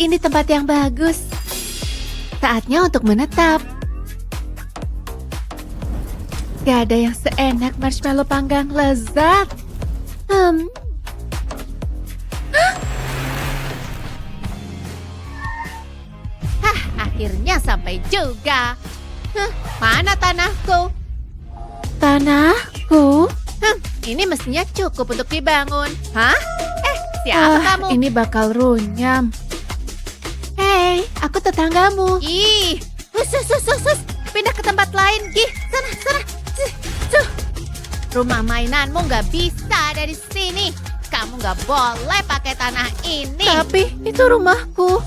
ini tempat yang bagus. Saatnya untuk menetap. Gak ada yang seenak marshmallow panggang lezat. Akhirnya sampai juga. Mana tanahku? Tanahku? Ini mestinya cukup untuk dibangun. Hah? Siapa kamu? Ini bakal runyam. Hei, aku tetanggamu. Ih, sus. Pindah ke tempat lain, Gih. Sana. Tuh. Rumah mainanmu nggak bisa dari sini. Kamu nggak boleh pakai tanah ini. Tapi itu rumahku.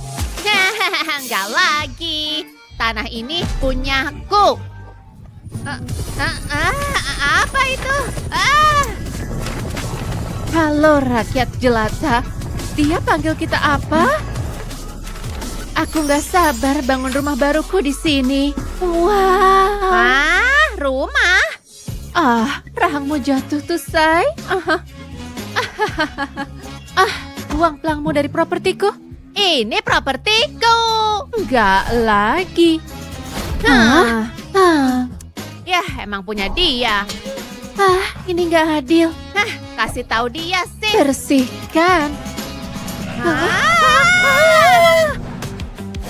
Nggak lagi. Tanah ini punyaku. Apa itu? Halo rakyat jelata. Dia panggil kita apa? Aku nggak sabar bangun rumah baruku di sini. Wow. Rumah? Rahangmu jatuh tuh, Say. Uang pelangmu dari propertiku. Ini propertiku. Enggak lagi. Ya, emang punya dia. Ini nggak adil. Kasih tahu dia sih. Bersihkan.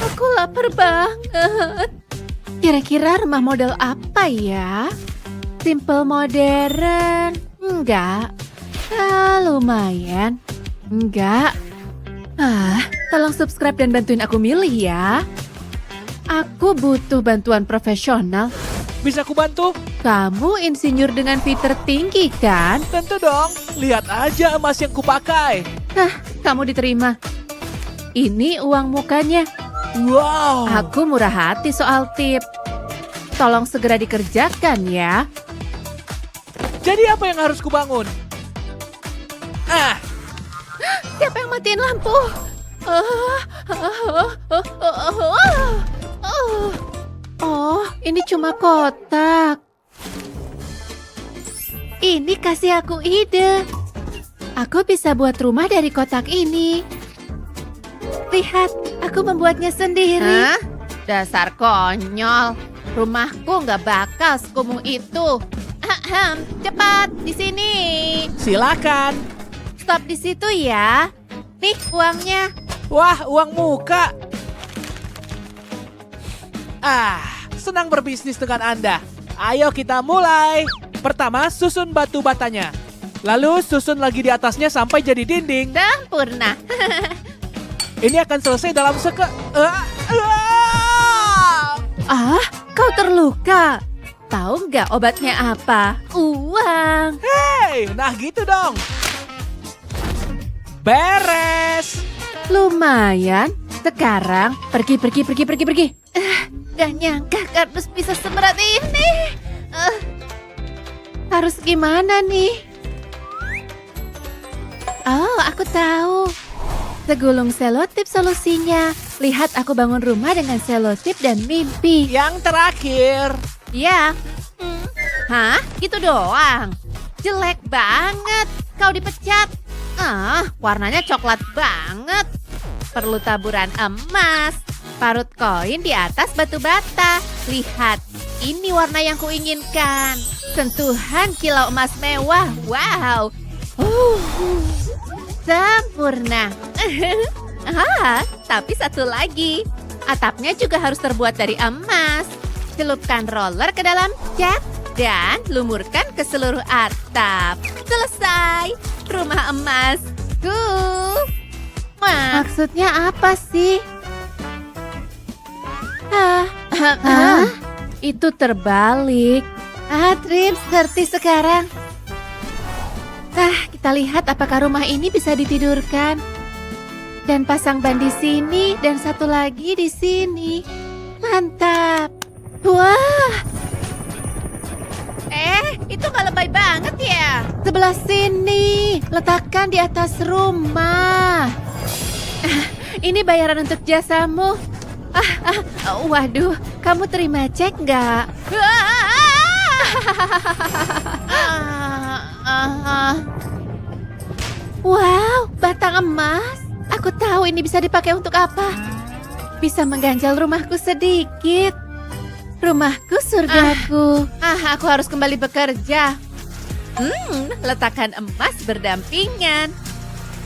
Aku lapar banget. Kira-kira rumah model apa ya? Simple modern? Enggak. Lumayan. Enggak. Tolong subscribe dan bantuin aku milih ya. Aku butuh bantuan profesional. Bisa aku bantu? Kamu insinyur dengan fee tertinggi kan? Tentu dong. Lihat aja emas yang kupakai. Kamu diterima. Ini uang mukanya. Wow. Aku murah hati soal tip. Tolong segera dikerjakan ya. Jadi apa yang harus kubangun? Siapa yang matiin lampu? Oh, ini cuma kotak. Ini kasih aku ide. Aku bisa buat rumah dari kotak ini. Lihat, aku membuatnya sendiri. Dasar konyol. Rumahku nggak bakal sekumuh itu. Cepat, di sini. Silakan. Stop di situ ya. Nih uangnya. Wah, uang muka. Senang berbisnis dengan Anda. Ayo kita mulai. Pertama, susun batu batanya. Lalu susun lagi di atasnya sampai jadi dinding. Sempurna. Ini akan selesai dalam Kau terluka. Tahu nggak obatnya apa? Uang. Hey, nah gitu dong. Beres. Lumayan. Sekarang pergi. Gak nyangka kardus bisa seberat ini. Harus gimana nih? Oh, aku tahu. Segulung selotip solusinya. Lihat aku bangun rumah dengan selotip dan mimpi. Yang terakhir. Ya. Hah? Gitu doang? Jelek banget. Kau dipecat. Warnanya coklat banget. Perlu taburan emas. Parut koin di atas batu bata. Lihat, ini warna yang kuinginkan. Sentuhan kilau emas mewah. Wow. Sempurna. Tapi satu lagi. Atapnya juga harus terbuat dari emas. Celupkan roller ke dalam cat dan lumurkan ke seluruh atap. Selesai. Rumah emasku. Maksudnya apa sih? Itu terbalik. Trips, ngerti sekarang. Kita lihat apakah rumah ini bisa ditidurkan. Dan pasang ban di sini dan satu lagi di sini. Mantap. Wah. Itu nggak lebay banget ya? Sebelah sini. Letakkan di atas rumah. Ini bayaran untuk jasamu. Waduh, kamu terima cek nggak? Wow, batang emas. Aku tahu tahu ini bisa dipakai untuk apa. Bisa mengganjal rumahku sedikit. Rumahku surgaku. Aku harus kembali bekerja. Letakkan emas berdampingan.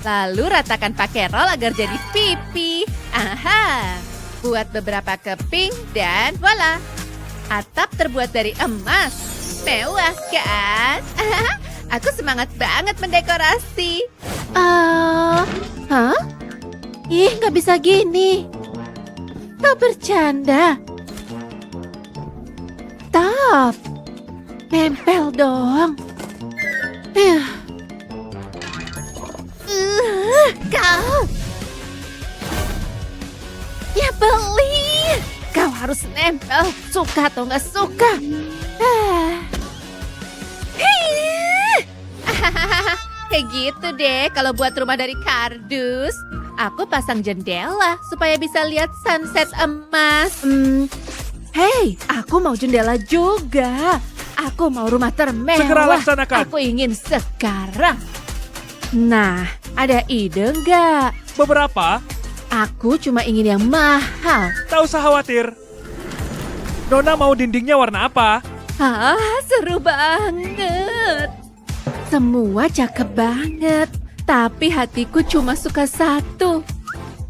Lalu ratakan pakai roll agar jadi pipi. Buat beberapa keping dan voila. Atap terbuat dari emas. Mewah kan? Aku semangat banget mendekorasi. Ih, nggak bisa gini. Kau bercanda. Stop. Nempel dong. Kau. Ya beli. Kau harus nempel. Suka atau nggak suka. Kayak gitu deh kalau buat rumah dari kardus. Aku pasang jendela supaya bisa lihat sunset emas. Hei, aku mau jendela juga. Aku mau rumah termewah. Segera laksanakan. Aku ingin sekarang. Nah, ada ide nggak? Beberapa, Aku cuma ingin yang mahal. tak usah khawatir. Nona mau dindingnya warna apa? Seru banget. Semua cakep banget. Tapi hatiku cuma suka satu.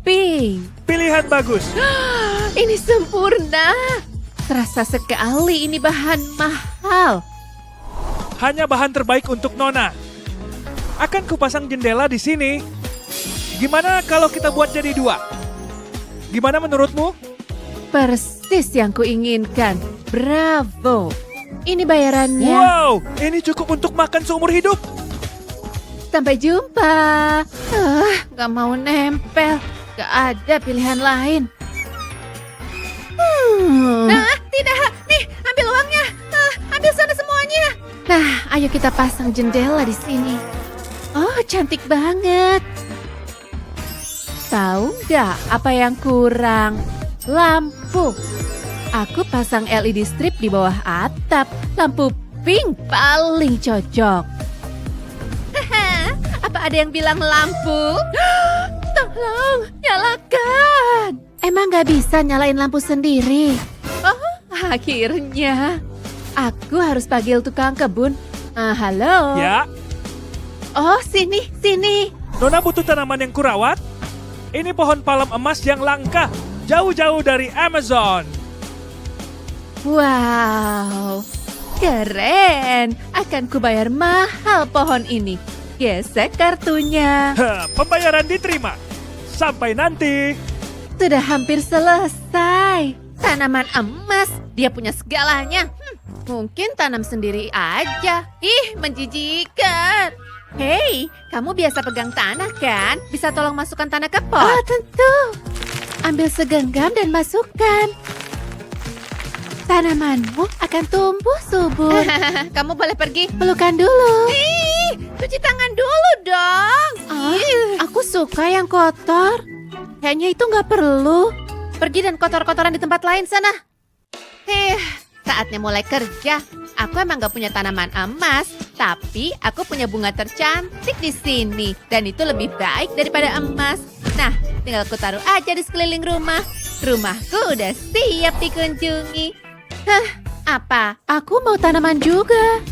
Pink. Pilihan bagus. Ini sempurna. Terasa sekali ini bahan mahal. Hanya bahan terbaik untuk Nona. Akan kupasang jendela di sini. Gimana kalau kita buat jadi 2? Gimana menurutmu? Persis yang kuinginkan. Bravo. Ini bayarannya. Wow, ini cukup untuk makan seumur hidup. Sampai jumpa. Gak mau nempel. Gak ada pilihan lain. Tidak. Nih, ambil uangnya. Ambil sana semuanya. Nah, ayo kita pasang jendela di sini. Oh, cantik banget. Tahu nggak apa yang kurang? Lampu. Aku pasang LED strip di bawah atap. Lampu pink paling cocok. Apa ada yang bilang lampu? Tolong, nyalakan. Emang nggak bisa nyalain lampu sendiri? Oh, akhirnya. Aku harus panggil tukang kebun. Halo. Ya, Oh, sini. Nona butuh tanaman yang kurawat. Ini pohon palem emas yang langka. Jauh-jauh dari Amazon. Wow, keren. Akan kubayar mahal pohon ini. Gesek kartunya. Pembayaran diterima. Sampai nanti. Sudah hampir selesai. Tanaman emas. Dia punya segalanya. Mungkin tanam sendiri aja. Ih, menjijikan. Hei, kamu biasa pegang tanah kan? Bisa tolong masukkan tanah ke pot? Oh, tentu. Ambil segenggam dan masukkan. Tanamanmu akan tumbuh subur. Kamu boleh pergi. Pelukan dulu. Ih, cuci tangan dulu dong. Aku suka yang kotor. Kayaknya itu nggak perlu. Pergi dan kotor-kotoran di tempat lain sana. Saatnya mulai kerja. Aku emang gak punya tanaman emas, tapi aku punya bunga tercantik di sini. Dan itu lebih baik daripada emas. Nah, tinggal aku taruh aja di sekeliling rumah. Rumahku udah siap dikunjungi. Apa? Aku mau tanaman juga.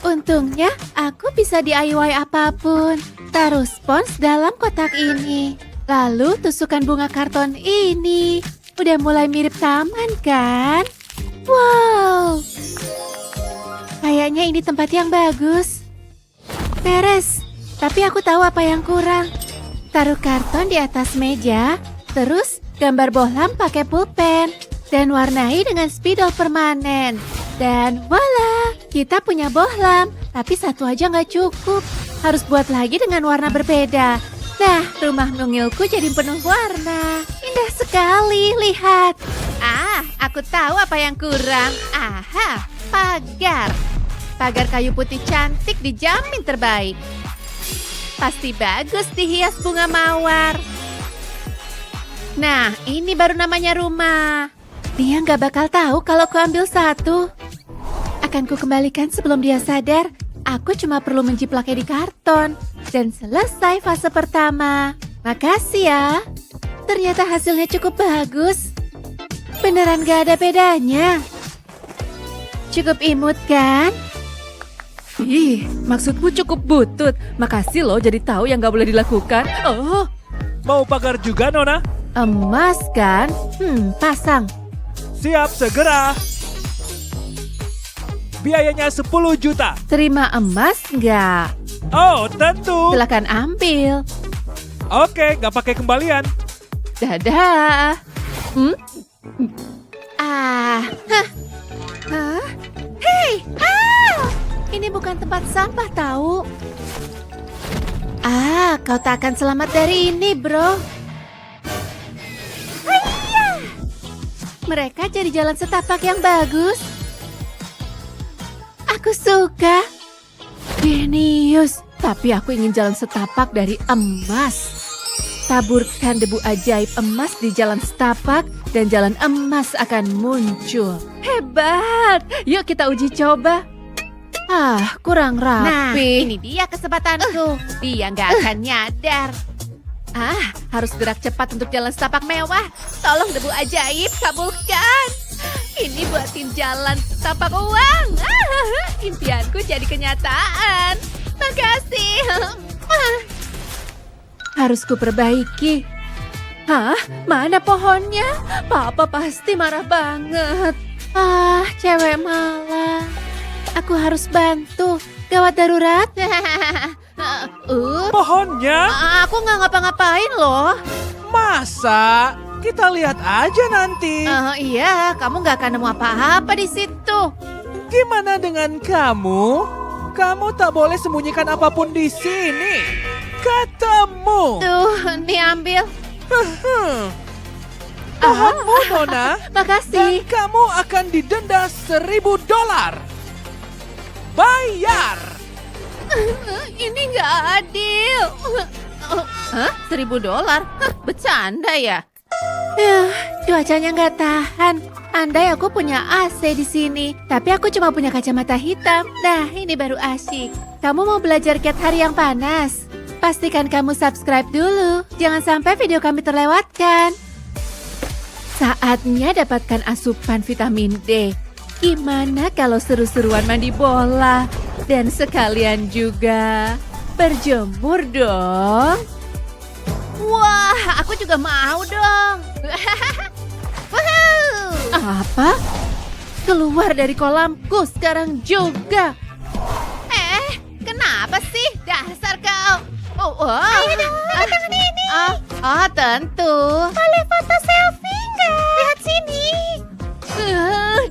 Untungnya aku bisa DIY apapun. Taruh spons dalam kotak ini. Lalu tusukkan bunga karton ini. Udah mulai mirip taman kan? Wow. Kayaknya ini tempat yang bagus. Beres. Tapi aku tahu apa yang kurang. Taruh karton di atas meja. Terus gambar bohlam pakai pulpen. Dan warnai dengan spidol permanen. Dan voila, kita punya bohlam. Tapi satu aja nggak cukup. Harus buat lagi dengan warna berbeda. Nah, rumah mungilku jadi penuh warna. Indah sekali, lihat. Aku tahu apa yang kurang. Pagar. Pagar kayu putih cantik dijamin terbaik. Pasti bagus dihias bunga mawar. Nah, ini baru namanya rumah. Dia nggak bakal tahu kalau ku ambil satu. Akan ku kembalikan sebelum dia sadar. Aku cuma perlu menjiplaknya di karton. Dan selesai fase pertama. Makasih ya. Ternyata hasilnya cukup bagus. Beneran gak ada bedanya. Cukup imut kan? Ih, maksudku cukup butut. Makasih loh jadi tahu yang gak boleh dilakukan. Oh, Mau pagar juga, Nona? Emas kan? Pasang. Siap, segera. Biayanya 10 juta. Terima emas nggak? Oh, tentu. Silakan ambil. Oke, nggak pakai kembalian. Dadah. Hah? Hei, ini bukan tempat sampah tahu. Kau tak akan selamat dari ini, bro. Hayya! Mereka jadi jalan setapak yang bagus. Aku suka. Genius. Tapi aku ingin jalan setapak dari emas. Taburkan debu ajaib emas di jalan setapak dan jalan emas akan muncul. Hebat! Yuk kita uji coba. Kurang Nah, rapi. ini dia kesempatanku. Dia nggak akan nyadar. Harus gerak cepat untuk jalan setapak mewah. Tolong debu ajaib, kabulkan. Ini buatin jalan setapak uang. Impianku jadi kenyataan. Makasih. Harus kuperbaiki. Mana pohonnya? Papa pasti marah banget. Cewek malah. Aku harus bantu. Gawat darurat. Pohonnya? Aku nggak ngapa-ngapain loh. Masa? Kita lihat aja nanti. Iya, kamu nggak akan nemu apa-apa di situ. Gimana dengan kamu? Kamu tak boleh sembunyikan apapun di sini. Ketemu. Tuh, nih ambil. Pohonmu, Nona. Dan Makasih. kamu akan didenda $1.000. Bayar. Ini nggak adil. $1.000? Bercanda ya? Cuacanya nggak tahan. Andai aku punya AC di sini, tapi aku cuma punya kacamata hitam. Nah, ini baru asyik. Kamu mau belajar cat hari yang panas? Pastikan kamu subscribe dulu. Jangan sampai video kami terlewatkan. Saatnya dapatkan asupan vitamin D. Gimana kalau seru-seruan mandi bola? Dan sekalian juga berjemur dong. Wah, aku juga mau dong. Woohoo! Apa? Keluar dari kolamku sekarang juga. Kenapa sih? Dasar kau. Ayo dong, tangan ini. Tentu. Boleh foto selfie nggak? Lihat sini.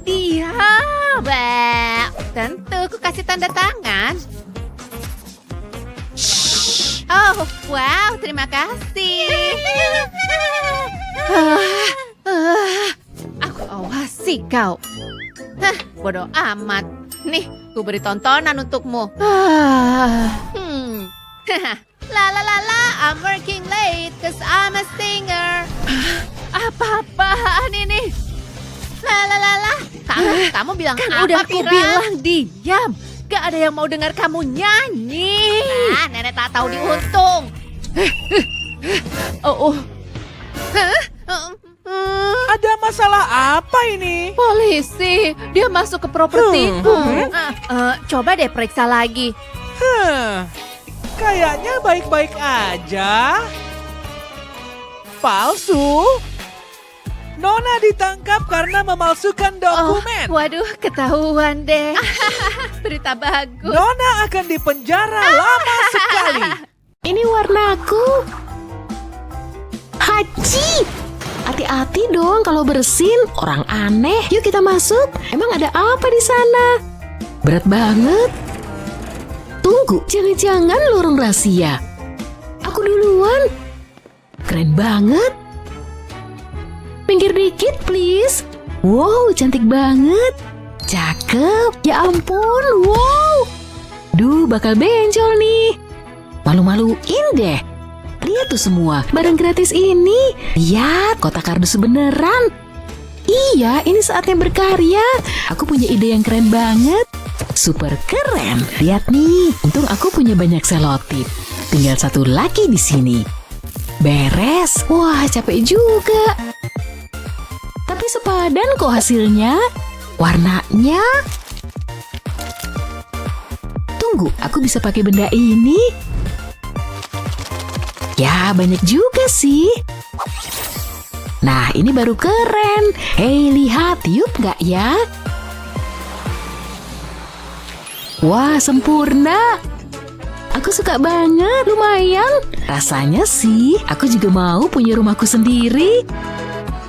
Diam. Tentu, ku kasih tanda tangan. Oh, wow, terima kasih. Aku awasi kau. Bodoh amat. Nih, ku beri tontonan untukmu. La la la la, I'm working late cause I'm a singer. Apa-apaan ini? La la la la. Kamu bilang Kan apa, udah aku Pira? bilang diam. Gak ada yang mau dengar kamu nyanyi. Nenek tak tahu diuntung. Ada masalah apa ini? Polisi, dia masuk ke propertiku. Coba deh periksa lagi. Kayaknya baik-baik aja. Palsu? Nona ditangkap karena memalsukan dokumen. Waduh, ketahuan deh. Berita bagus. Nona akan dipenjara lama sekali. Ini warnaku. Haji. Hati-hati dong kalau bersin, orang aneh. Yuk kita masuk. Emang ada apa di sana? Berat banget. Tunggu, jangan-jangan lorong rahasia. Aku duluan. Keren banget. Pinggir dikit, please. Wow, cantik banget. Cakep. Ya ampun, wow. Duh, bakal benjol nih. Malu-maluin deh. Lihat tuh semua, barang gratis ini. Lihat, kotak kardus beneran. Iya, ini saatnya berkarya. Aku punya ide yang keren banget. Super keren. Lihat nih, untung aku punya banyak selotip. Tinggal satu lagi di sini. Beres. Wah, capek juga. Tapi sepadan kok hasilnya. Warnanya. Tunggu, aku bisa pakai benda ini. Ya, banyak juga sih. Nah, ini baru keren. Hei, lihat, tiup nggak ya? Wah, sempurna. Aku suka banget, lumayan. Rasanya sih, aku juga mau punya rumahku sendiri.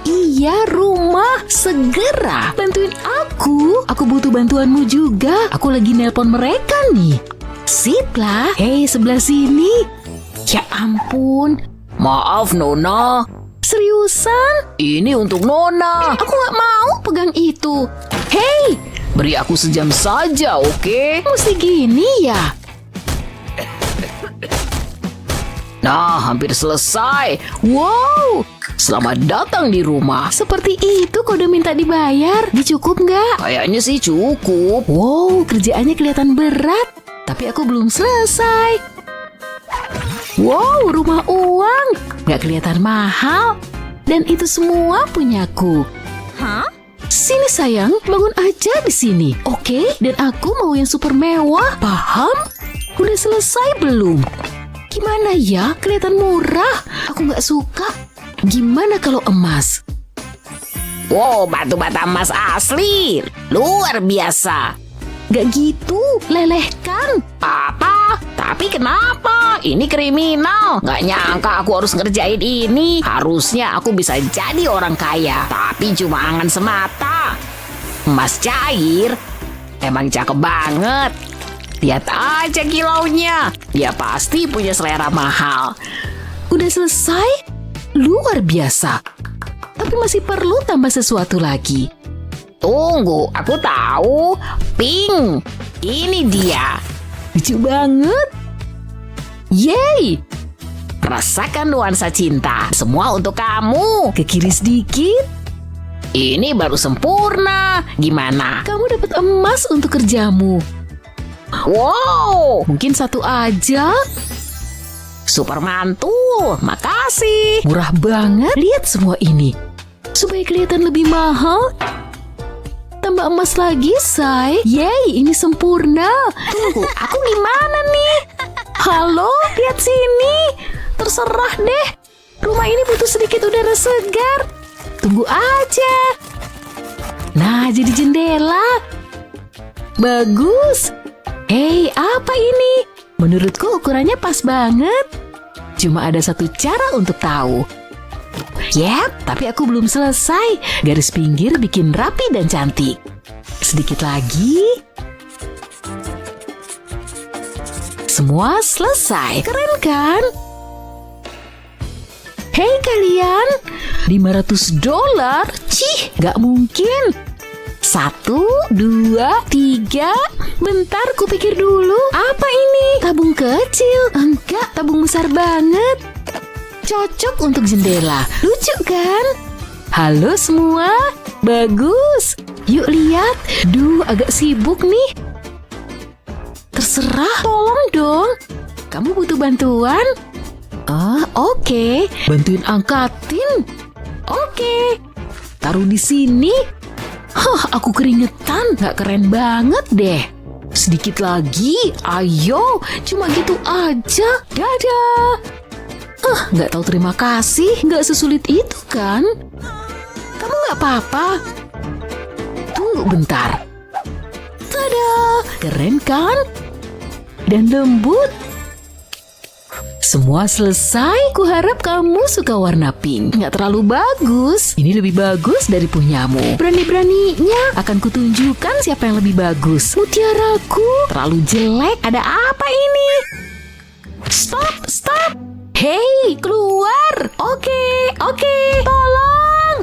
Iya, rumah. Segera bantuin aku. Aku butuh bantuanmu juga. Aku lagi nelpon mereka nih. Sip lah. Hei, sebelah sini. Ya ampun. Maaf, Nona. Seriusan? Ini untuk Nona. Aku nggak mau pegang itu. Hei, beri aku sejam saja, oke? Mesti gini ya? Nah, hampir selesai. Wow, selamat datang di rumah. Seperti itu kode minta dibayar. Ini cukup nggak? Kayaknya sih cukup. Wow, kerjaannya kelihatan berat. Tapi aku belum selesai. Wow, rumah uang. Nggak kelihatan mahal. Dan itu semua punyaku. Hah? Sini sayang, bangun aja di sini. Oke, dan aku mau yang super mewah. Paham? Udah selesai belum? Gimana ya? Kelihatan murah. Aku nggak suka. Gimana kalau emas? Wow, batu bata emas asli. Luar biasa. Gak gitu, lelehkan. Apa? Tapi kenapa? Ini kriminal. Gak nyangka aku harus ngerjain ini. Harusnya aku bisa jadi orang kaya. Tapi cuma angan semata. Emas cair? Emang cakep banget. Lihat aja kilaunya. Dia pasti punya selera mahal. Udah selesai? Luar biasa. Tapi masih perlu tambah sesuatu lagi. Tunggu, aku tahu. Pink. Ini dia. Lucu banget. Yeay. Rasakan nuansa cinta. Semua untuk kamu. Ke kiri sedikit. Ini baru sempurna. Gimana? Kamu dapat emas untuk kerjamu. Wow, mungkin satu aja. Super mantul, makasih. Murah banget. Lihat semua ini. Supaya kelihatan lebih mahal. Tambah emas lagi, say. Yeay, ini sempurna. Tunggu, aku gimana nih? Halo, lihat sini. Terserah deh. Rumah ini butuh sedikit udara segar. Tunggu aja. Nah, jadi jendela. Bagus. Hei, apa ini? Menurutku ukurannya pas banget. Cuma ada satu cara untuk tahu. Yap, tapi aku belum selesai. Garis pinggir bikin rapi dan cantik. Sedikit lagi. Semua selesai. Keren kan? Hei kalian, $500? Cih, gak mungkin. 1, 2, 3. Bentar, kupikir dulu. Apa ini? Tabung kecil? Enggak, tabung besar banget. Cocok untuk jendela. Lucu kan? Halo semua. Bagus. Yuk lihat. Duh, agak sibuk nih. Terserah, tolong dong. Kamu butuh bantuan? Oke. Bantuin angkatin. Oke. Taruh di sini. Aku keringetan. Gak keren banget deh. Sedikit lagi. Ayo, cuma gitu aja. Dadah. Gak tahu terima kasih. Gak sesulit itu kan? Kamu gak apa-apa? Tunggu bentar. Tada, keren kan? Dan lembut. Semua selesai. Kuharap kamu suka warna pink. Nggak terlalu bagus. Ini lebih bagus dari punyamu. Berani-beraninya akan kutunjukkan siapa yang lebih bagus. Mutiaraku terlalu jelek. Ada apa ini? Stop, stop. Hei, keluar. Oke. Tolong.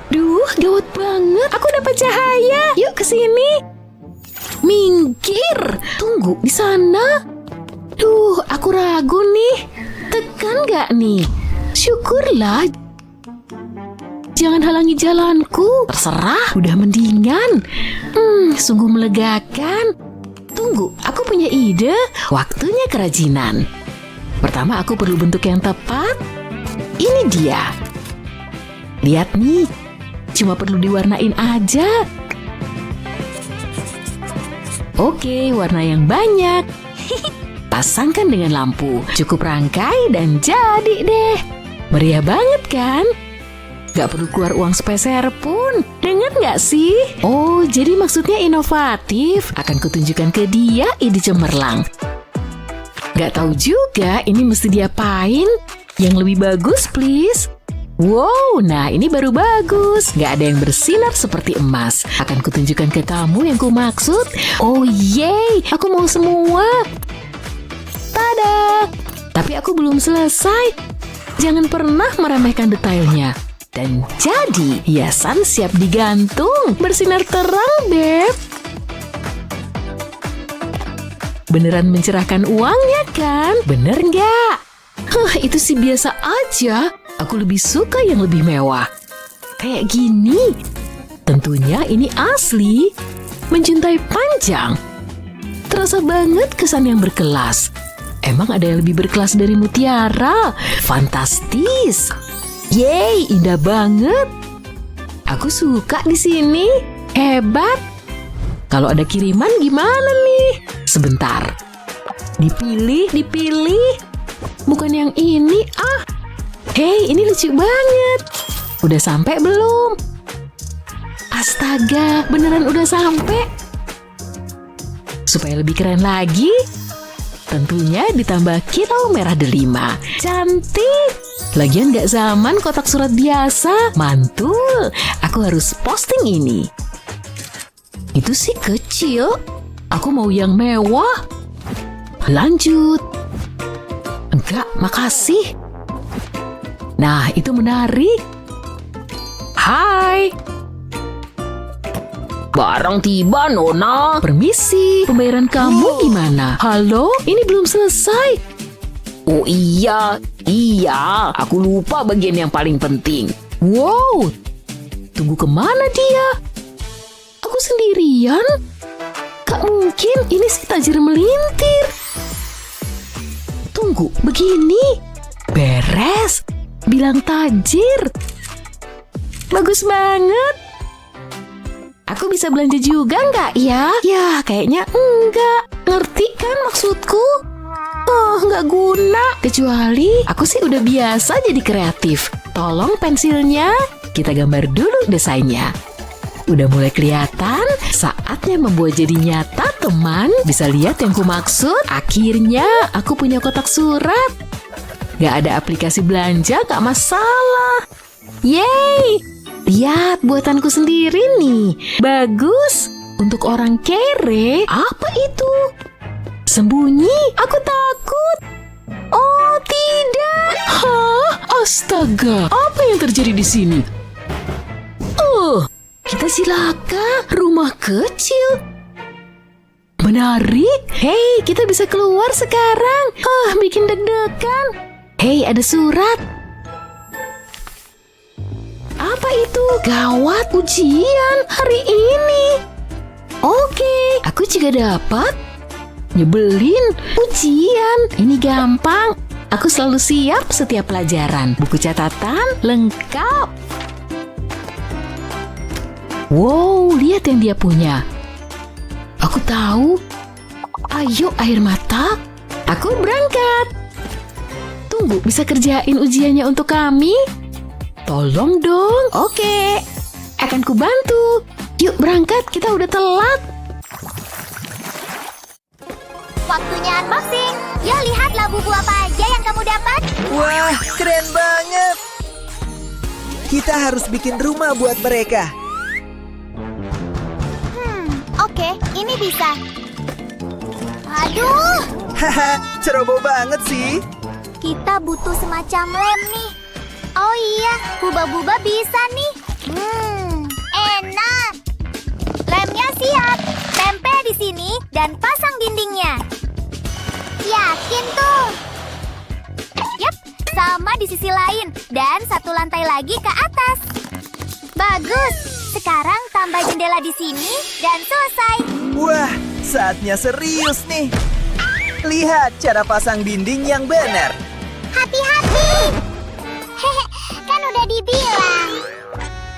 Duh, gawat banget. Aku dapat cahaya. Yuk kesini. Minggir. Tunggu di sana. Duh, aku ragu nih. Tekan gak nih? Syukurlah. Jangan halangi jalanku. Terserah, udah mendingan. Sungguh melegakan. Tunggu, aku punya ide. Waktunya kerajinan. Pertama aku perlu bentuk yang tepat. Ini dia. Lihat nih, cuma perlu diwarnain aja. Oke, warna yang banyak. Pasangkan dengan lampu. Cukup rangkai dan jadi deh. Meriah banget kan? Gak perlu keluar uang sepeser pun. Dengar gak sih? Oh, jadi maksudnya inovatif. Akan kutunjukkan ke dia ide cemerlang. Gak tahu juga ini mesti diapain. Yang lebih bagus, please. Wow, nah ini baru bagus. Gak ada yang bersinar seperti emas. Akan kutunjukkan ke kamu yang ku maksud. Oh yeay, aku mau semua. Tada! Tapi aku belum selesai. Jangan pernah meremehkan detailnya. Dan jadi, hiasan siap digantung. Bersinar terang, Beb. Beneran mencerahkan uangnya kan? Bener nggak? Itu sih biasa aja. Aku lebih suka yang lebih mewah. Kayak gini. Tentunya ini asli. Mencintai panjang. Terasa banget kesan yang berkelas. Emang ada yang lebih berkelas dari mutiara? Fantastis. Yeay, indah banget. Aku suka di sini. Hebat. Kalau ada kiriman gimana nih? Sebentar. Dipilih. Bukan yang ini, ah. Hei, ini lucu banget. Udah sampai belum? Astaga, beneran udah sampai. Supaya lebih keren lagi, tentunya ditambah kilau merah delima. Cantik. Lagian gak zaman kotak surat biasa. Mantul. Aku harus posting ini. Itu sih kecil. Aku mau yang mewah. Lanjut. Enggak, makasih. Nah, itu menarik. Hai. Barang tiba, Nona. Permisi, pembayaran kamu gimana? Halo, ini belum selesai. Oh iya, aku lupa bagian yang paling penting. Wow, tunggu kemana dia? Aku sendirian? Gak mungkin, ini si tajir melintir. Tunggu, begini. Beres. Bilang tajir. Bagus banget. Aku bisa belanja juga nggak ya? Ya, kayaknya enggak. Ngerti kan maksudku? Oh, nggak guna. Kecuali aku sih udah biasa jadi kreatif. Tolong pensilnya. Kita gambar dulu desainnya. Udah mulai kelihatan? Saatnya membuat jadi nyata, teman. Bisa lihat yang ku maksud? Akhirnya aku punya kotak surat. Gak ada aplikasi belanja, gak masalah. Yeay! Lihat buatanku sendiri nih. Bagus. Untuk orang kere, apa itu? Sembunyi, aku takut. Oh, tidak. Hah? Astaga, apa yang terjadi di sini? Kita silaka, rumah kecil. Menarik. Hei, kita bisa keluar sekarang. Bikin deg-degan. Hei, ada surat. Apa itu? Gawat, ujian hari ini. Oke, aku juga dapat. Nyebelin, ujian. Ini gampang. Aku selalu siap setiap pelajaran. Buku catatan lengkap. Wow, lihat yang dia punya. Aku tahu. Ayo, air mata. Aku berangkat. Tunggu, bisa kerjain ujiannya untuk kami? Tolong dong. Oke, akan kubantu. Yuk berangkat, kita udah telat. Waktunya unboxing. Yuk lihatlah buku apa aja yang kamu dapat. Wah, keren banget. Kita harus bikin rumah buat mereka. Oke, ini bisa. Aduh, Haha, ceroboh banget sih. kita butuh semacam lem nih. Oh iya, Buba-Buba bisa nih. Enak. Lemnya siap. Tempel di sini dan pasang dindingnya. Yakin tuh. Yap, sama di sisi lain dan satu lantai lagi ke atas. Bagus. Sekarang tambah jendela di sini dan selesai. Wah, saatnya serius nih. Lihat cara pasang dinding yang benar. Hati-hati. Hehe, kan udah dibilang.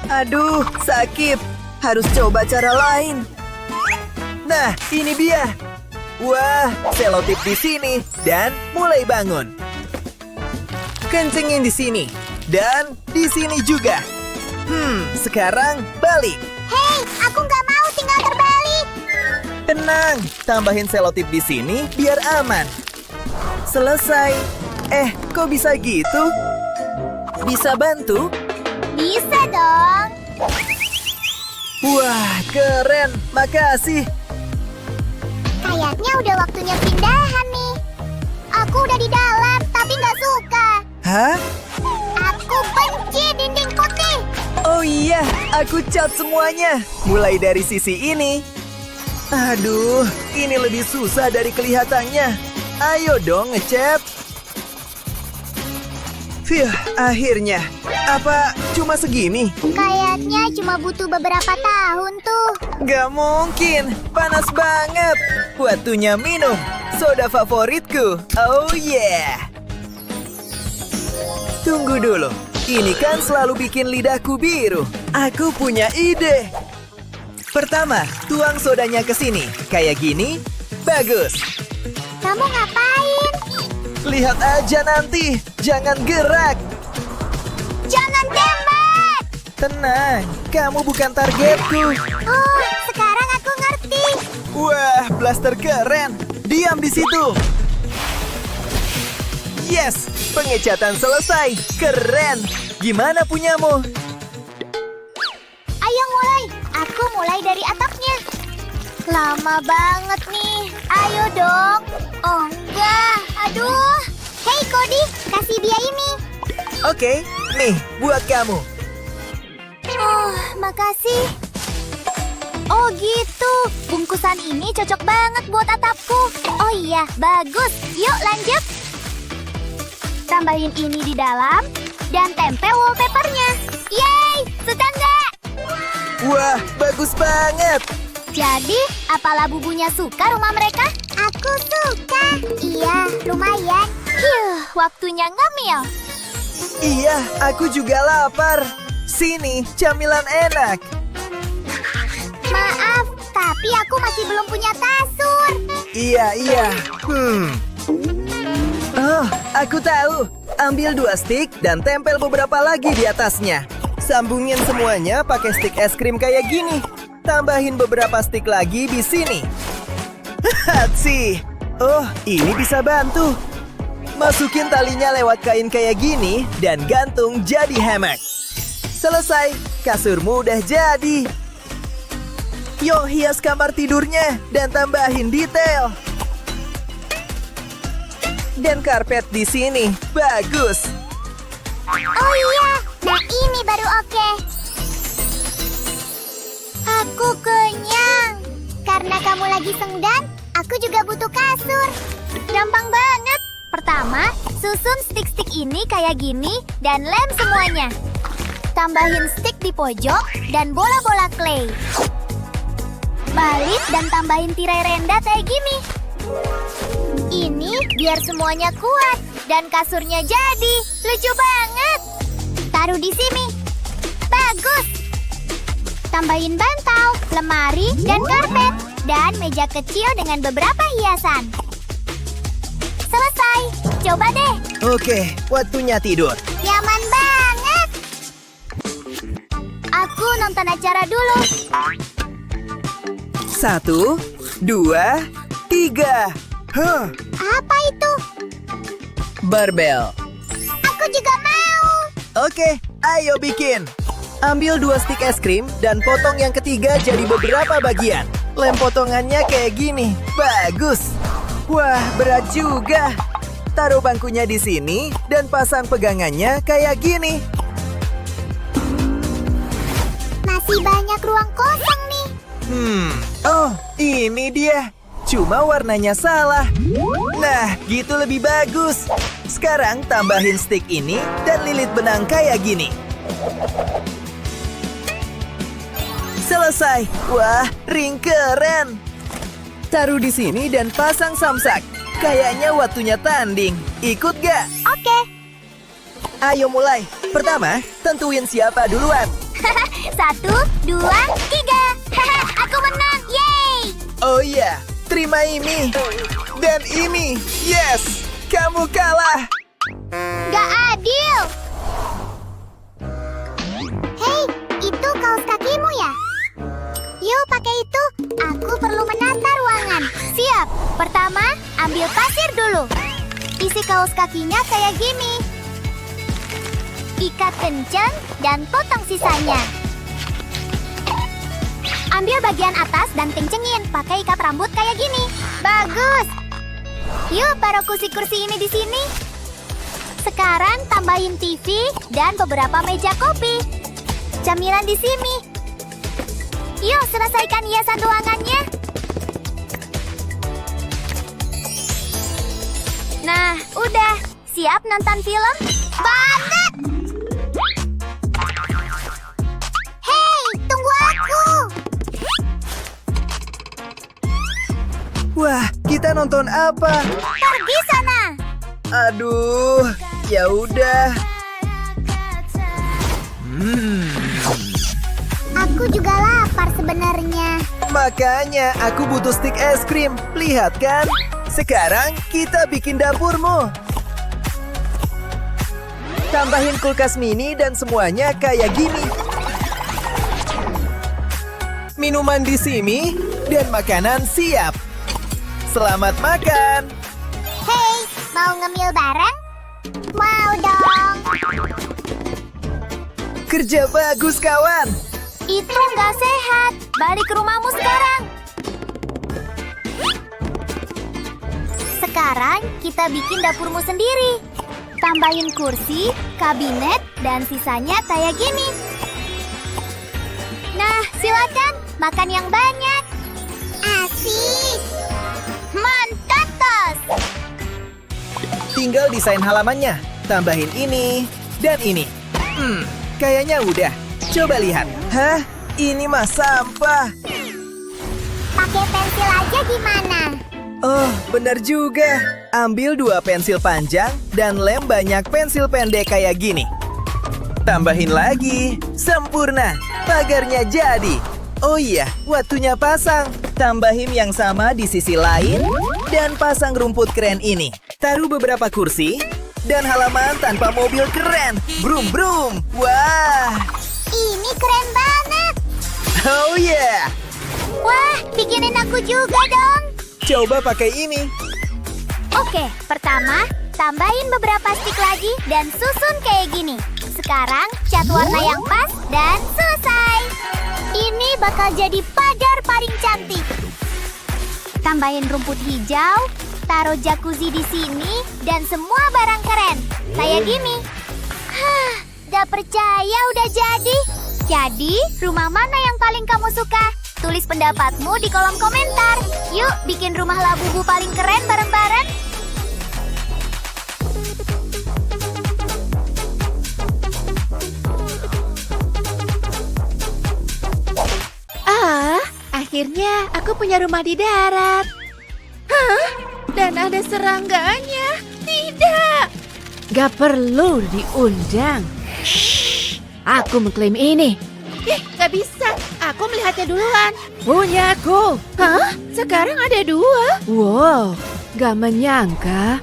Aduh, sakit. Harus coba cara lain. Nah, ini dia. Wah, selotip di sini dan mulai bangun. Kencengin di sini dan di sini juga. Sekarang balik. Hei, aku nggak mau tinggal terbalik. Tenang, tambahin selotip di sini biar aman. Selesai. Kok bisa gitu? Bisa bantu? Bisa dong. Wah, keren. Makasih. Kayaknya udah waktunya pindahan nih. Aku udah di dalam, tapi nggak suka. Hah? Aku benci dinding putih. Oh iya, aku cat semuanya. Mulai dari sisi ini. Aduh, ini lebih susah dari kelihatannya. Ayo dong ngecat. Akhirnya. Apa cuma segini? Kayaknya cuma butuh beberapa tahun tuh. Gak mungkin, panas banget. Waktunya minum. Soda favoritku. Oh yeah. Tunggu dulu. Ini kan selalu bikin lidahku biru. Aku punya ide. Pertama, tuang sodanya ke sini. Kayak gini. Bagus. Kamu ngapain? Lihat aja nanti. Jangan gerak. Jangan tembak. Tenang, kamu bukan targetku. Oh, sekarang aku ngerti. Wah, blaster keren. Diam di situ. Yes, pengecatan selesai. Keren. Gimana punyamu? Ayo mulai. Aku mulai dari atapnya. Lama banget nih. Ayo dong. Oh enggak. Aduh. Hei Cody, kasih dia ini. Oke, nih buat kamu. Oh, makasih. Oh gitu, bungkusan ini cocok banget buat atapku. Oh iya, bagus. Yuk lanjut. Tambahin ini di dalam dan tempel wallpapernya. Yeay, suka nggak? Wah, bagus banget. Jadi, apalah bubunya suka rumah mereka? Aku suka. Iya, lumayan. Waktunya ngemil. Iya, aku juga lapar. Sini, camilan enak. Maaf, tapi aku masih belum punya kasur. Iya. Oh, aku tahu. Ambil 2 stick dan tempel beberapa lagi di atasnya. Sambungin semuanya pakai stick es krim kayak gini. Tambahin beberapa stick lagi di sini. Hatsi. Oh, ini bisa bantu. Masukin talinya lewat kain kayak gini dan gantung jadi hammock. Selesai, kasurmu udah jadi. Yuk hias kamar tidurnya dan tambahin detail. Dan karpet di sini, bagus. Oh iya, nah ini baru oke. Aku kenyang. Karena kamu lagi sengdan, aku juga butuh kasur. Gampang banget. Pertama, susun stick-stick ini kayak gini dan lem semuanya. Tambahin stick di pojok dan bola-bola clay. Balik dan tambahin tirai renda kayak gini. Ini biar semuanya kuat dan kasurnya jadi. Lucu banget. Taruh di sini. Bagus. Tambahin bantal, lemari, dan karpet. Dan meja kecil dengan beberapa hiasan. Selesai. Coba deh. Oke, waktunya tidur. Nyaman banget. Aku nonton acara dulu. 1, 2, 3. Apa itu? Barbel. Aku juga mau. Oke, ayo bikin. Ambil 2 stick es krim dan potong yang ketiga jadi beberapa bagian. Lem potongannya kayak gini. Bagus. Wah, berat juga. Taruh bangkunya di sini dan pasang pegangannya kayak gini. Masih banyak ruang kosong nih. Oh, ini dia. Cuma warnanya salah. Nah, gitu lebih bagus. Sekarang tambahin stick ini dan lilit benang kayak gini. Selesai. Wah, ring keren. Taruh di sini dan pasang samsak. Kayaknya waktunya tanding. Ikut gak? Oke. Ayo mulai. Pertama, tentuin siapa duluan. 1, 2, 3. Aku menang. Yeay. Oh iya, terima ini. Dan ini. Yes, kamu kalah. Gak adil. Hei, itu kaos kakimu ya? Yuk pakai itu. Aku perlu menata ruangan. Siap. Pertama, ambil pasir dulu. Isi kaos kakinya kayak gini. Ikat kencang dan potong sisanya. Ambil bagian atas dan kencengin. Pakai ikat rambut kayak gini. Bagus. Yuk, taruh kursi-kursi ini di sini. Sekarang tambahin TV dan beberapa meja kopi. Camilan di sini. Yuk, selesaikan hiasan ruangannya. Nah, udah. Siap nonton film? Banget! Hei, tunggu aku! Wah, kita nonton apa? Pergi sana! Aduh, ya udah. Aku juga lapar sebenarnya. Makanya aku butuh stik es krim. Lihat kan? Sekarang kita bikin dapurmu. Tambahin kulkas mini dan semuanya kayak gini. Minuman di sini dan makanan siap. Selamat makan. Hei, mau ngemil bareng? Mau dong. Kerja bagus, kawan. Itu nggak sehat. Balik ke rumahmu sekarang. Sekarang kita bikin dapurmu sendiri. Tambahin kursi, kabinet, dan sisanya kayak gini. Nah, silakan makan yang banyak. Asik. Mantap, tos. Tinggal desain halamannya. Tambahin ini dan ini. Kayaknya udah. Coba lihat. Hah? Ini mah sampah. Pakai pensil aja gimana? Oh, benar juga. Ambil 2 pensil panjang dan lem banyak pensil pendek kayak gini. Tambahin lagi. Sempurna. Pagarnya jadi. Oh iya, waktunya pasang. Tambahin yang sama di sisi lain dan pasang rumput keren ini. Taruh beberapa kursi dan halaman tanpa mobil keren. Brum brum. Wah. Ini keren banget. Oh yeah. Wah, bikinin aku juga dong. Coba pakai ini. Oke, pertama, tambahin beberapa stik lagi dan susun kayak gini. Sekarang, cat warna yang pas dan selesai. Ini bakal jadi pagar paling cantik. Tambahin rumput hijau, taruh jacuzzi di sini, dan semua barang keren. Kayak gini. Hah, gak percaya udah jadi. Jadi, rumah mana yang paling kamu suka? Tulis pendapatmu di kolom komentar. Yuk, bikin rumah Labubu paling keren bareng-bareng. Akhirnya aku punya rumah di darat. Hah? Dan ada serangganya? Tidak. Gak perlu diundang. Shh, aku mengklaim ini. Gak bisa. Aku melihatnya duluan. Punyaku. Hah? Sekarang ada 2. Wow, gak menyangka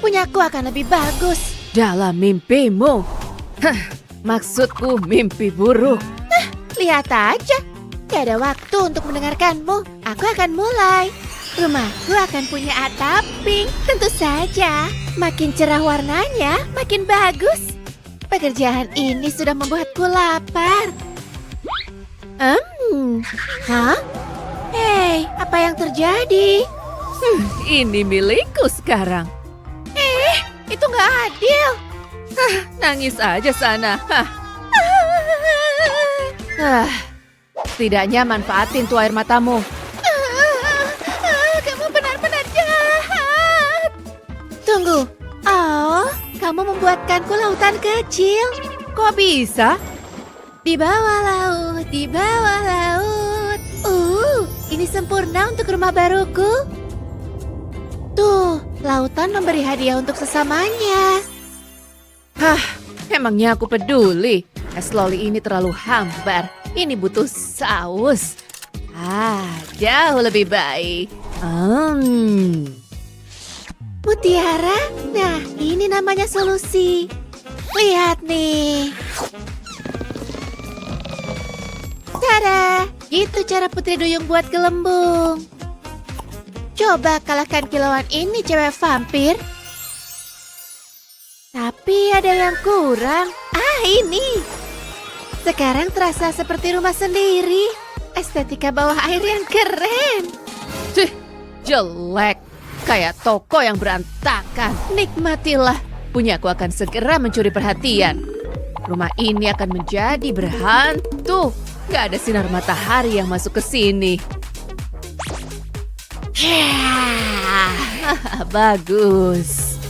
Punyaku akan lebih bagus. dalam mimpimu. Hah, maksudku mimpi buruk. Lihat aja. Gak ada waktu untuk mendengarkanmu. Aku akan mulai. Rumahku akan punya atap pink. Tentu saja. Makin cerah warnanya, makin bagus. Pekerjaan ini sudah membuatku lapar. Hah? Hei, apa yang terjadi? Ini milikku sekarang. Itu nggak adil. Nangis aja sana. Setidaknya manfaatin tuh air matamu. Kamu benar-benar jahat. Tunggu. Oh, kamu membuatkanku lautan kecil. Kok bisa? Di bawah laut, di bawah laut. Ini sempurna untuk rumah baruku. Tuh, lautan memberi hadiah untuk sesamanya. Emangnya aku peduli? Es loli ini terlalu hambar. Ini butuh saus. Jauh lebih baik. Mutiara, nah ini namanya solusi. Lihat nih. Tada, itu cara Putri Duyung buat gelembung. Coba kalahkan kilauan ini cewek vampir. Tapi ada yang kurang. Ini. Sekarang terasa seperti rumah sendiri. Estetika bawah air yang keren. Cih, jelek. Kayak toko yang berantakan. Nikmatilah. Punyaku akan segera mencuri perhatian. Rumah ini akan menjadi berhantu. Gak ada sinar matahari yang masuk ke sini. Bagus.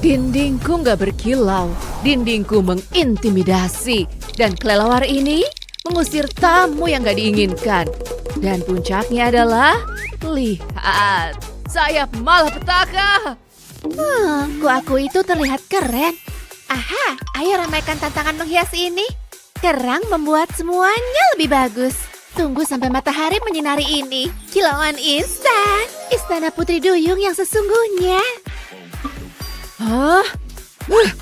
Dindingku gak berkilau. Dindingku mengintimidasi. Dan kelelawar ini mengusir tamu yang gak diinginkan. Dan puncaknya adalah, lihat, sayap malapetaka. Kuaku itu terlihat keren. Aha, ayo ramaikan tantangan menghias ini. Kerang membuat semuanya lebih bagus. Tunggu sampai matahari menyinari ini. Kilauan instan. Istana Putri Duyung yang sesungguhnya.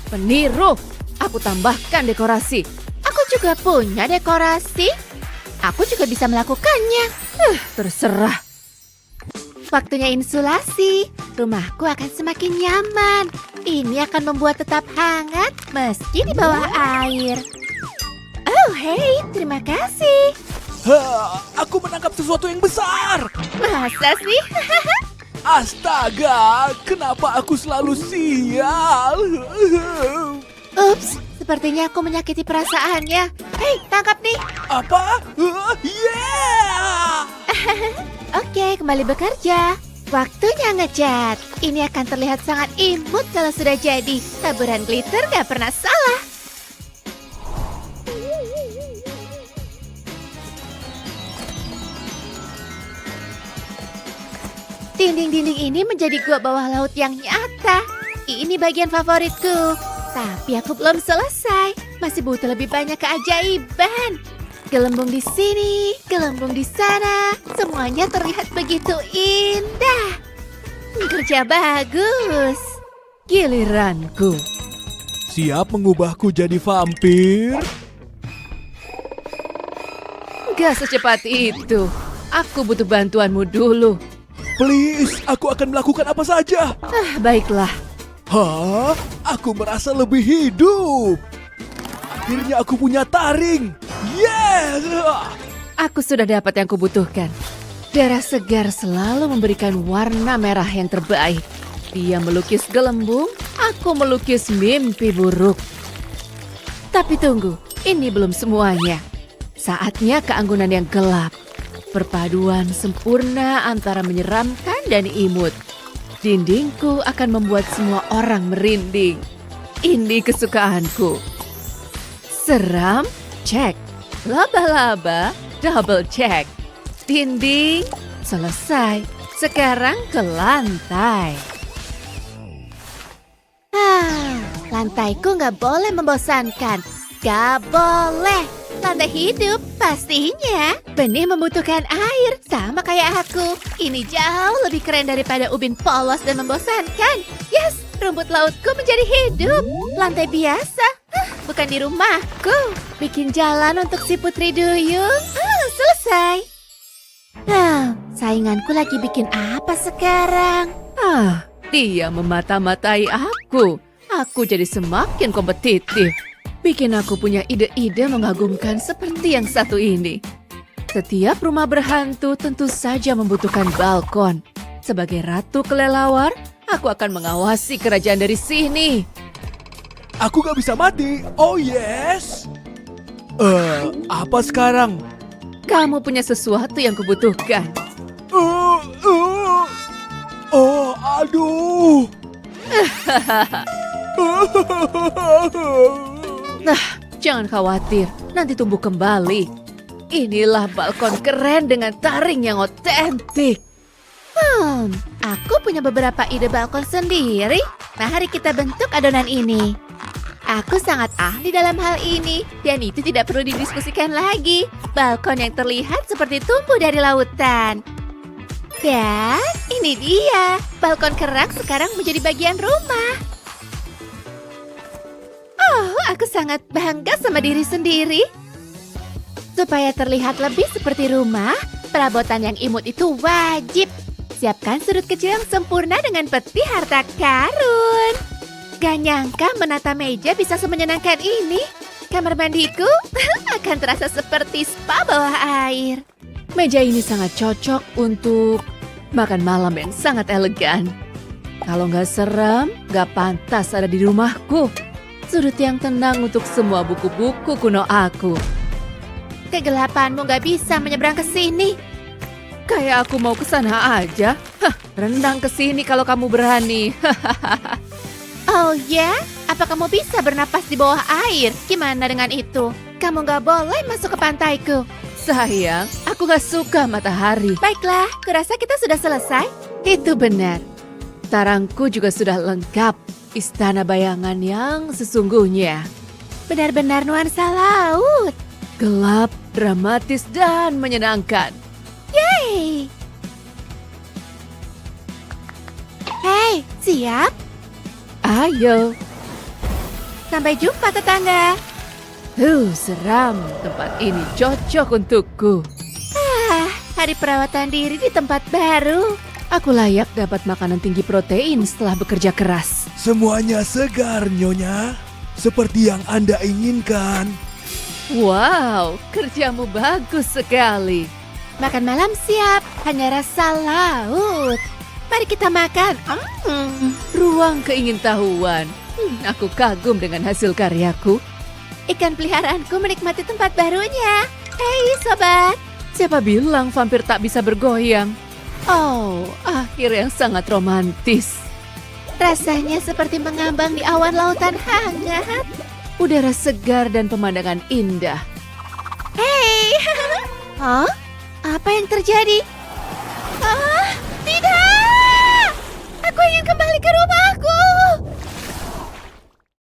Peniru. Aku tambahkan dekorasi. Aku juga punya dekorasi. Aku juga bisa melakukannya. Terserah. Waktunya insulasi. Rumahku akan semakin nyaman. Ini akan membuat tetap hangat meski di bawah air. Oh, hey, terima kasih. Aku menangkap sesuatu yang besar. Masa sih? Astaga, kenapa aku selalu sial? Ups, sepertinya aku menyakiti perasaannya. Hei, tangkap nih. Apa? Yeah! Oke, kembali bekerja. Waktunya ngecat. Ini akan terlihat sangat imut kalau sudah jadi. Taburan glitter gak pernah salah. Dinding-dinding ini menjadi gua bawah laut yang nyata. Ini bagian favoritku. Tapi aku belum selesai. Masih butuh lebih banyak keajaiban. Gelembung di sini, gelembung di sana. Semuanya terlihat begitu indah. Kerja bagus. Giliranku. Siap mengubahku jadi vampir? Gak secepat itu. Aku butuh bantuanmu dulu. Please, aku akan melakukan apa saja. Baiklah. Hah? Aku merasa lebih hidup. Akhirnya aku punya taring. Yes! Aku sudah dapat yang kubutuhkan. Darah segar selalu memberikan warna merah yang terbaik. Dia melukis gelembung, aku melukis mimpi buruk. Tapi tunggu, ini belum semuanya. Saatnya keanggunan yang gelap. Perpaduan sempurna antara menyeramkan dan imut. Dindingku akan membuat semua orang merinding. Ini kesukaanku. Seram, cek. Laba-laba, double check. Dinding, selesai. Sekarang ke lantai. Lantaiku nggak boleh membosankan. Gak boleh. Lantai hidup, pastinya. Benih membutuhkan air, sama kayak aku. Ini jauh lebih keren daripada ubin polos dan membosankan. Yes, rumput lautku menjadi hidup. Lantai biasa, bukan di rumahku. Bikin jalan untuk si Putri Duyung. Selesai. Sainganku lagi bikin apa sekarang? Dia memata-matai aku. Aku jadi semakin kompetitif. Bikin aku punya ide-ide mengagumkan seperti yang satu ini. Setiap rumah berhantu tentu saja membutuhkan balkon. Sebagai ratu kelelawar, aku akan mengawasi kerajaan dari sini. Aku gak bisa mati. Oh yes. Apa sekarang? Kamu punya sesuatu yang kubutuhkan. Oh, aduh. Jangan khawatir, nanti tumbuh kembali. Inilah balkon keren dengan taring yang otentik. Aku punya beberapa ide balkon sendiri. Mari kita bentuk adonan ini. Aku sangat ahli dalam hal ini, dan itu tidak perlu didiskusikan lagi. Balkon yang terlihat seperti tumbuh dari lautan. Dan ini dia, balkon kerak sekarang menjadi bagian rumah. Oh, aku sangat bangga sama diri sendiri. Supaya terlihat lebih seperti rumah, perabotan yang imut itu wajib. Siapkan sudut kecil yang sempurna dengan peti harta karun. Gak nyangka menata meja bisa semenyenangkan ini. Kamar mandiku akan terasa seperti spa bawah air. Meja ini sangat cocok untuk makan malam yang sangat elegan. Kalau nggak serem, nggak pantas ada di rumahku. Sudut yang tenang untuk semua buku-buku kuno aku. Kegelapanmu gak bisa menyeberang ke sini. Kayak aku mau ke sana aja. Hah, renang ke sini kalau kamu berani. Oh ya? Apa kamu bisa bernapas di bawah air? Gimana dengan itu? Kamu gak boleh masuk ke pantaiku. Sayang, aku gak suka matahari. Baiklah, kurasa kita sudah selesai. Itu benar. Tarangku juga sudah lengkap. Istana bayangan yang sesungguhnya. Benar-benar nuansa laut. Gelap, dramatis, dan menyenangkan. Hey! Hei, siap? Ayo. Sampai jumpa tetangga. Seram. Tempat ini cocok untukku. Hari perawatan diri di tempat baru. Aku layak dapat makanan tinggi protein setelah bekerja keras. Semuanya segar, Nyonya. Seperti yang Anda inginkan. Wow, kerjamu bagus sekali. Makan malam siap, hanya rasa laut. Mari kita makan. Ruang keingintahuan. Aku kagum dengan hasil karyaku. Ikan peliharaanku menikmati tempat barunya. Hei sobat. Siapa bilang vampir tak bisa bergoyang? Oh, akhir yang sangat romantis. Rasanya seperti mengambang di awan lautan hangat. Udara segar dan pemandangan indah. Hei, Hah? Apa yang terjadi?